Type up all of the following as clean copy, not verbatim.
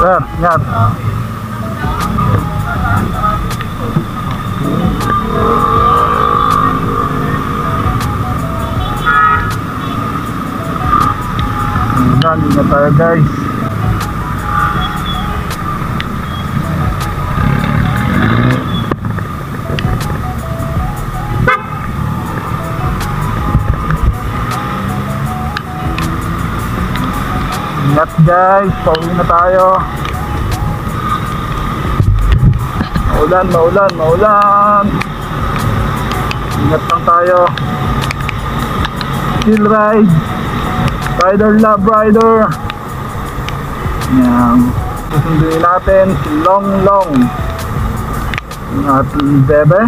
Sir, ingat. Ingat tayo guys. Ingat guys, pauwi na tayo. Maulan. Ingat lang tayo. Chill ride. Rider love rider. Yan. Susunduin natin si Long. Ang ating bebe.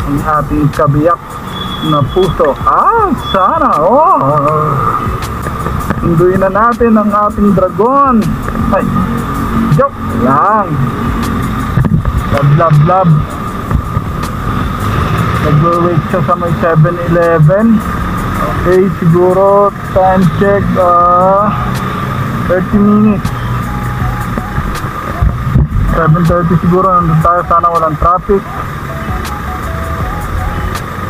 Ang ating kabiyak na puso. Sana. Sunduin na natin ang ating dragon. Ay, joke lang. Love. Nag-wait siya sa may 7-Eleven. Okay, siguro time check 30 minutes. 7:30 siguro nandun tayo. Sana walang traffic.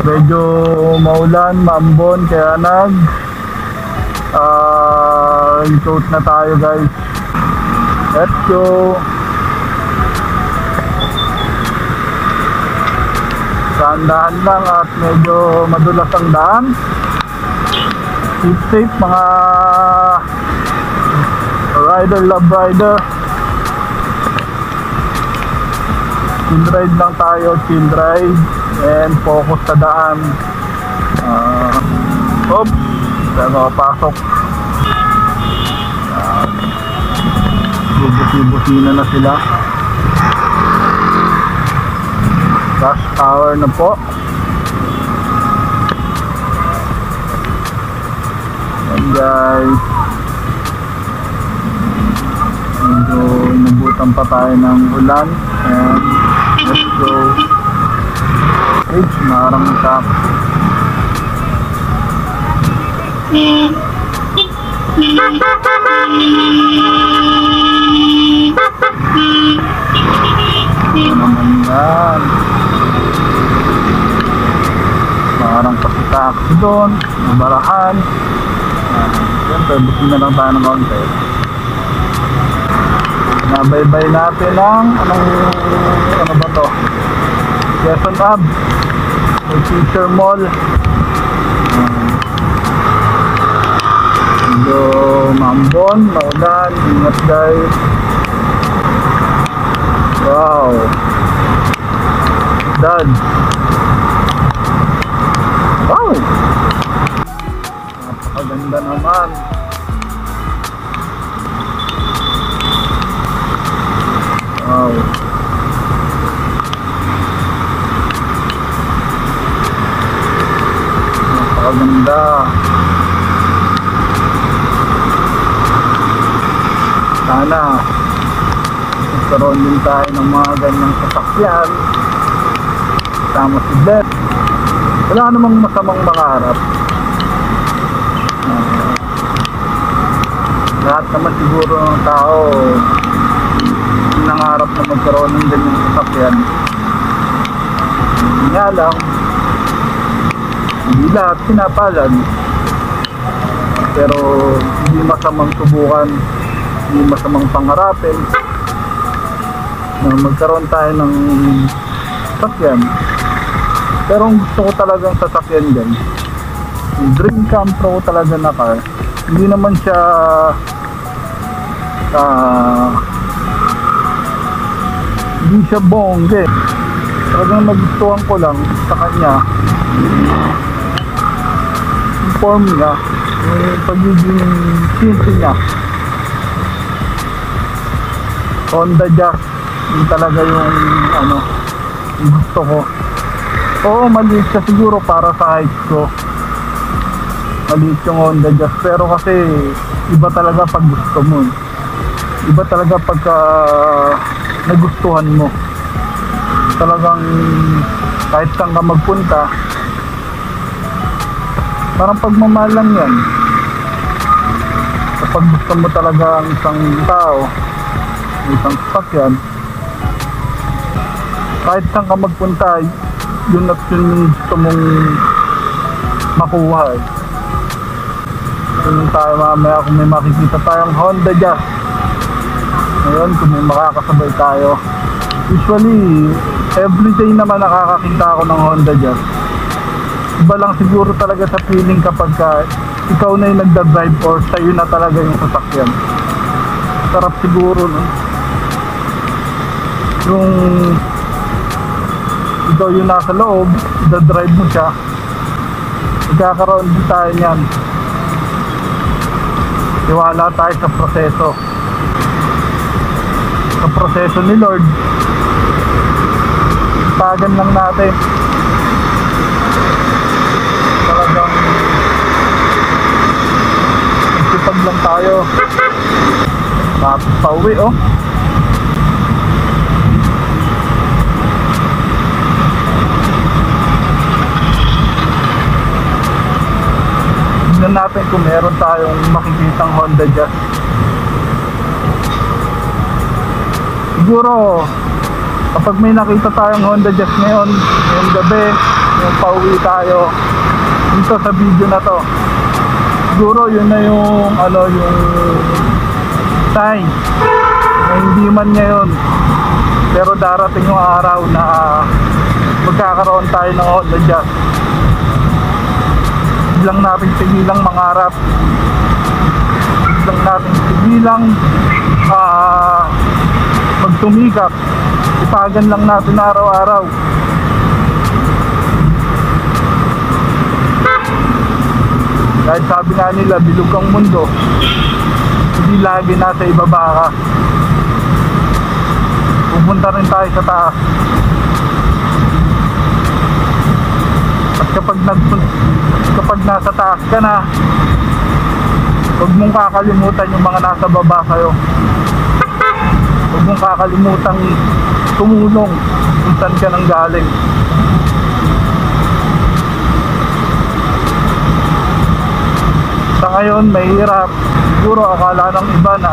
Medyo maulan, maambon, kaya coat na tayo guys. Let's go. Dahan-dahan lang at medyo madulas ang daan. Keep safe mga rider, love rider. Chill ride lang tayo, chill ride and focus sa daan. Oops, tayo makapasok. Bubusi-busina na sila. Rush hour na po. And guys, medyo inabutan pa tayo ng ulan. And let's go. Marang tap. Ano naman yan? Parang pasi-taxi doon, barahan. Siyempre, buti na lang tayo ng konti. Nabaybay natin ang ano ba to? Quezon Ave, may Teacher Mall. Medyo maambon, maulan, ingat guys. Wow, dad. Wow, napakaganda naman. Wow, napakaganda. Sana magkaroon din tayo ng mga ganyang sasakyan. Tama si Beth. Wala namang masamang mangarap. Lahat naman siguro ng tao nangarap na magkaroon ng ganyang sasakyan. Nga lang, hindi lahat pinapalad. Pero hindi masamang subukan, hindi masamang pangarapin na magkaroon tayo ng sasakyan. Pero ang gusto ko talagang sasakyan din, yung dream come true ko talaga na car, hindi naman siya hindi siya bongge. Talagang nagustuhan ko lang sa kanya yung form niya, yung pagiging simple niya. Honda Jazz, yun talaga yung yung gusto ko. Oo, maliit siya siguro para sa height ko. Maliit yung Honda Jazz, pero kasi iba talaga pag gusto mo. Iba talaga pagka nagustuhan mo. Talagang kahit saan ka magpunta, parang pagmamahal lang yan. Kapag gusto mo talaga ang isang tao, isang sasakyan, kahit saan ka magpunta, yun at yun yung gusto mong makuha eh. Yun tayo mamaya kung may makikita tayong Honda Jazz. Ngayon kung may makakasabay tayo, usually everyday naman nakakakita ako ng Honda Jazz. Iba lang siguro talaga sa feeling kapag ikaw na yung nagda-drive or sa'yo na talaga yung sasakyan. Sarap siguro, no? Yung ikaw yung nasa loob, da-drive mo siya, magkakaroon din tayo niyan. Tiwala tayo sa proseso. Sa proseso ni Lord, tagan lang natin. Talagang sipag lang tayo. Tapos pauwi, oh. Tignan natin kung meron tayong makikitang Honda Jazz. Siguro kapag may nakita tayong Honda Jazz ngayon, ngayong gabi, yung pauwi tayo dito sa video na to, siguro yun na yung yung sign na hindi man ngayon, pero darating yung araw na magkakaroon tayo ng Honda Jazz. Lang natin sigilang mangarap, lang natin sigilang magtumikap, ipagan lang natin araw-araw. Kahit sabi nga nila, bilog ang mundo, hindi lagi nasa ibaba ka, pupunta rin tayo sa taas. At kapag nasa taas ka na, huwag mong kakalimutan yung mga nasa baba sa'yo. Huwag mong kakalimutan tumulong kung saan ka nang galing. Sa ngayon, mahirap. Siguro akala ng iba na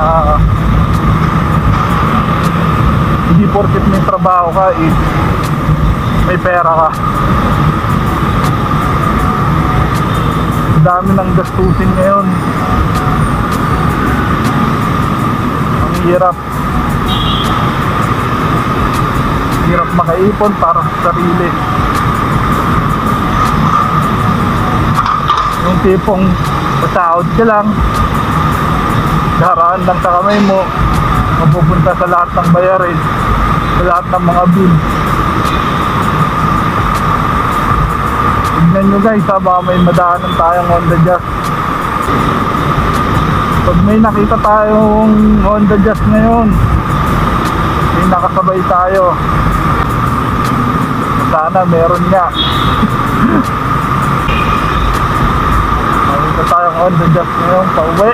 hindi porket may trabaho ka, may pera ka. Dami ng gastusin ngayon. Ang hirap makaipon para sa sarili. Yung tipong pasahod ka lang, daraan lang sa kamay mo, mapupunta sa lahat ng bayarin, sa lahat ng mga bill. Tignan nyo guys, baka may madaanan tayong Honda Jazz. Pag may nakita tayong Honda Jazz ngayon, may nakasabay tayo, sana meron nga. Nakita tayong Honda Jazz ngayon, pauwi.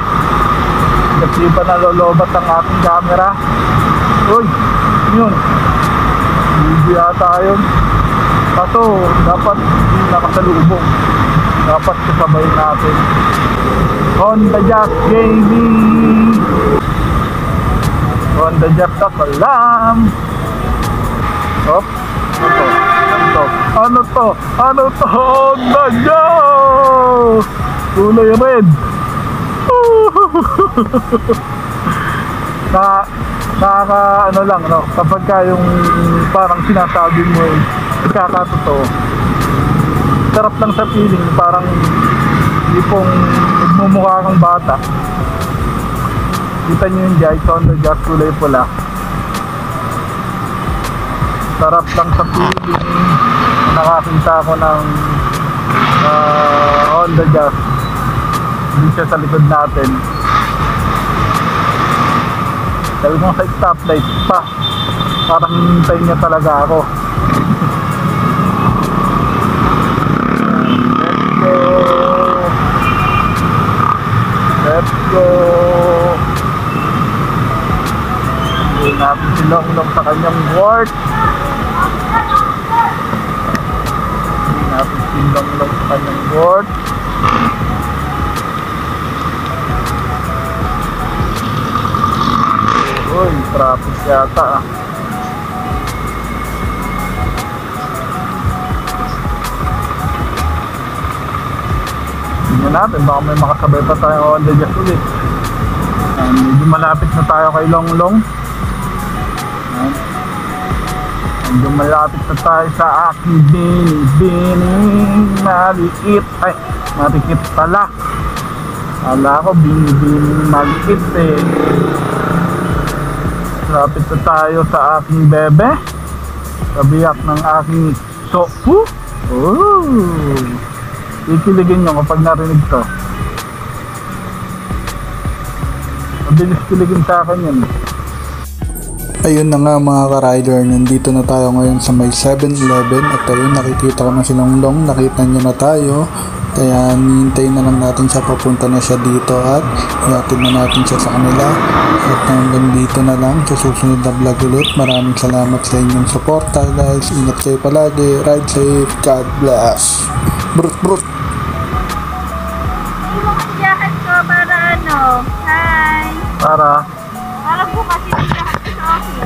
Kasi pa nalolobat ang ating camera. Uy, yun, video yata yun. Kaso dapat hindi nakasalubong, dapat kasabay natin. Honda Jazz JV, Honda Jazz kasalam. Hop, ano to? Honda Jazz kulay red. Nakaka lang, no? Kapag ka yung parang sinasabi mo kakatotoo, sarap lang sa feeling, parang hindi pong nagmumukha kang bata. Kita nyo yung guys, Honda Jazz kulay pula. Sarap lang sa feeling, nakakita ko ng Honda Jazz. Hindi siya sa likod natin. Dahil mo sa stoplight pa, parang hinintay niya talaga ako. Let's go. Hindi natin silong-long sa kanyang work. Hindi natin silong-long sa kanyang work. Uy. Traffic yata ah. Tingnan natin, baka may makasabay pa tayong Honda Jazz ulit. Medyo malapit na tayo kay Longlong. Medyo malapit na tayo sa aking binibining maliit. Ay, marikit pala. Kala ko binibining maliit eh. Malapit na tayo sa aking bebe. Kabiyak ng aking sofu. Oh, ikiligin nyo kapag narinig to. Mabilis kiligin sa akin yun. Ayun na nga mga ka-rider, nandito na tayo ngayon sa may 7-Eleven at ayun nakikita ko na si Longlong, nakita niya na tayo. Kaya hintayin na lang natin siya, papunta na siya dito at ihatid na natin siya sa kanila. At hanggang dito na lang sa susunod na vlog ulit. Maraming salamat sa inyong suporta guys. Ingat kayo palagi. Ride safe. God bless. Brut brut. Yung jacket ko para ano? Hi! Para Para bukas yung jacket ko sa office.